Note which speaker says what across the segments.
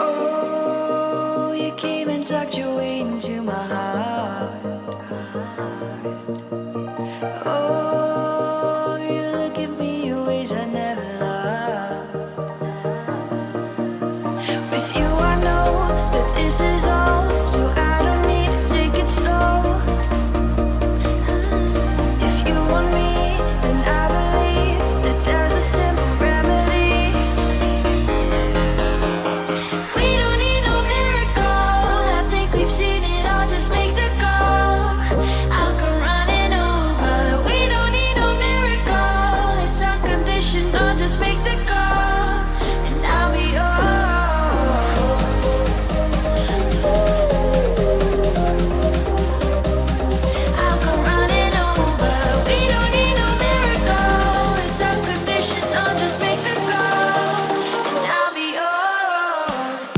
Speaker 1: Oh, you came and tucked your way into my heart. Oh, you look at me in ways I never loved. With you I know that this is all, so I don't need to take it slow. If you want me, then I believe that there's a simple remedy. We don't need no miracle, I think we've seen it all, just make the call. I'll come running over. We don't need no miracle, it's unconditional, just make the call, and I'll be yours. I'll come running over. We don't need no miracle, it's unconditional, just make the call, and I'll be yours.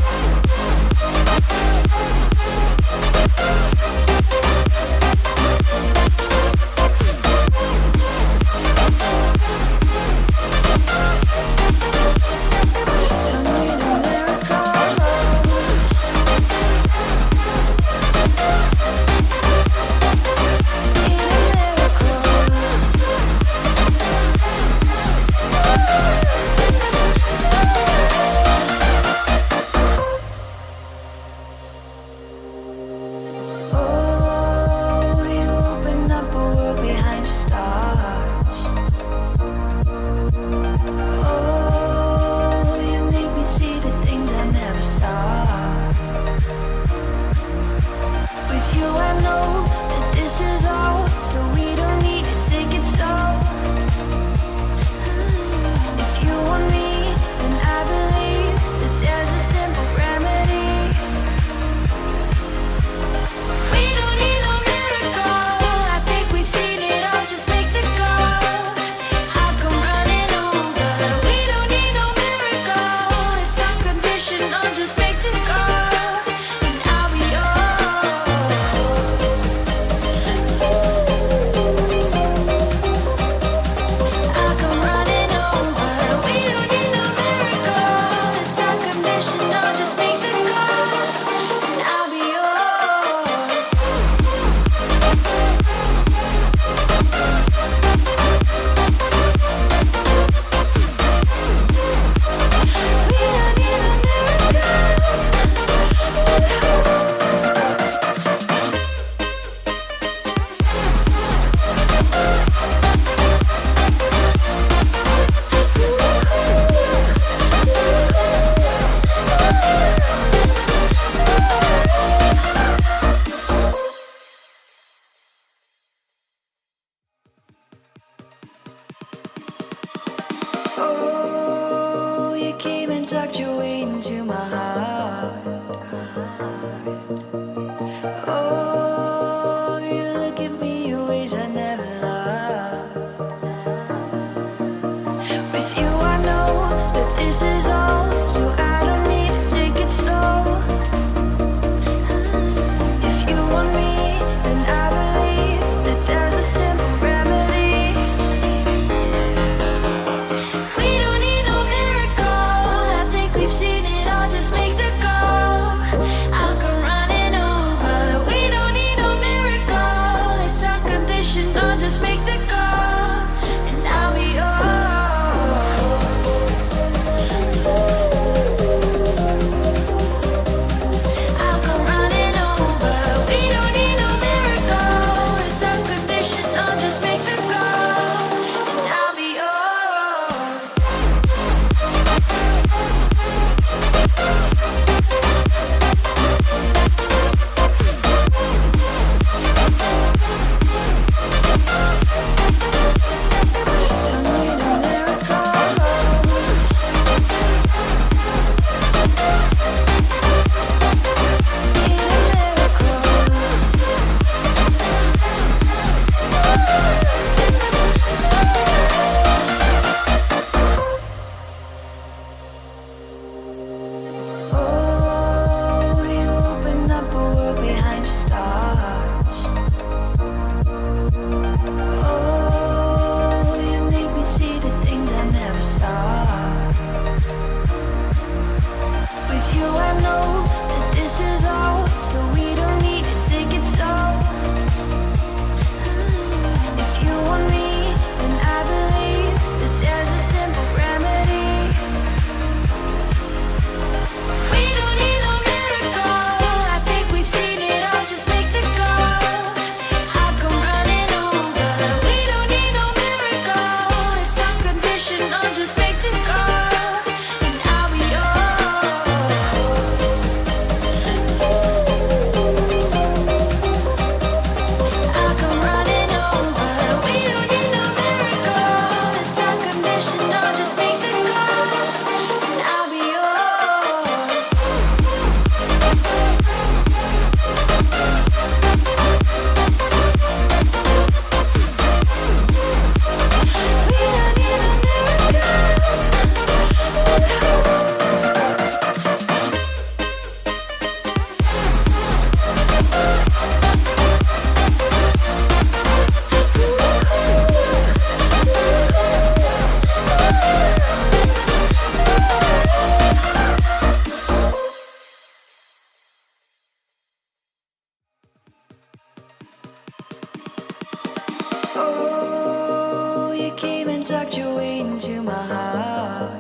Speaker 1: Oh, you came and tucked your way into my heart.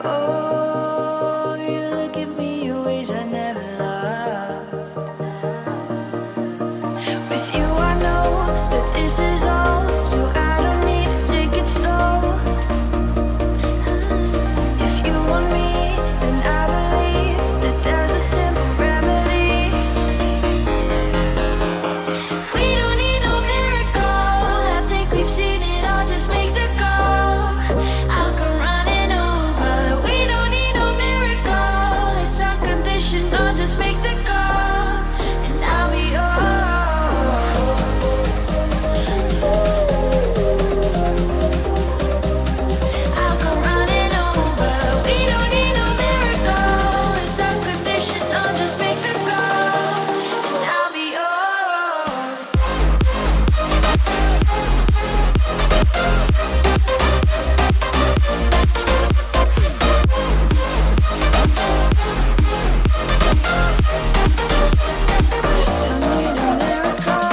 Speaker 1: Oh, you look at me in ways I never loved. With you I know that this is all, so I don't need to take it slow. If you want me, then I believe that there's a simple remedy. We don't need no miracle, I think we've seen it all, just make the call. I'll come running over. We don't need no miracle, it's unconditional, just make the call, and I'll be yours. I'll come running over. We don't need no miracle, it's unconditional, just make the call, and I'll be yours. Don't need a miracle,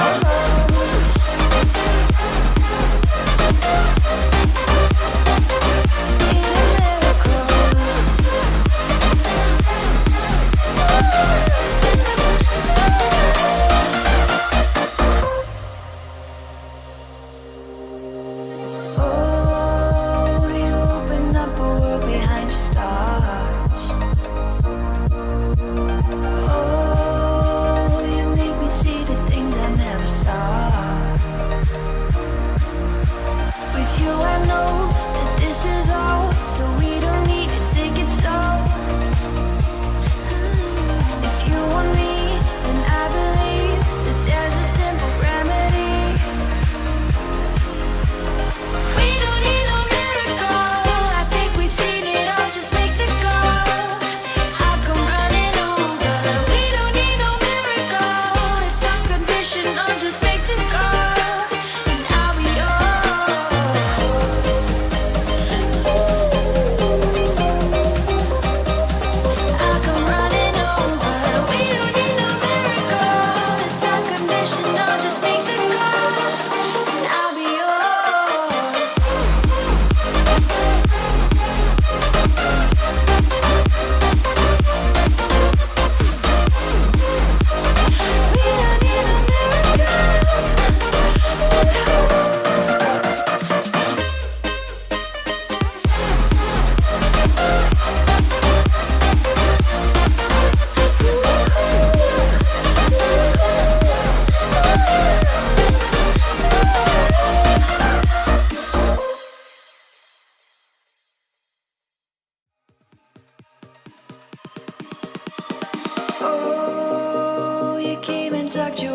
Speaker 1: need a miracle. Oh, you open up a world behind the stars. Oh, you make me see the things I never saw. With you I know that this is all, so we don't need to take it slow. If you want me, then I believe that there's a simple remedy. We don't need no miracle, I think we've seen it all, just make the call. I'll come running over. We don't need no miracle, it's unconditional, just make the call, and I'll be yours. I'll come running over. We don't need no miracle, it's unconditional, just make the call, and I'll be yours. We don't need no Oh, you came and tucked your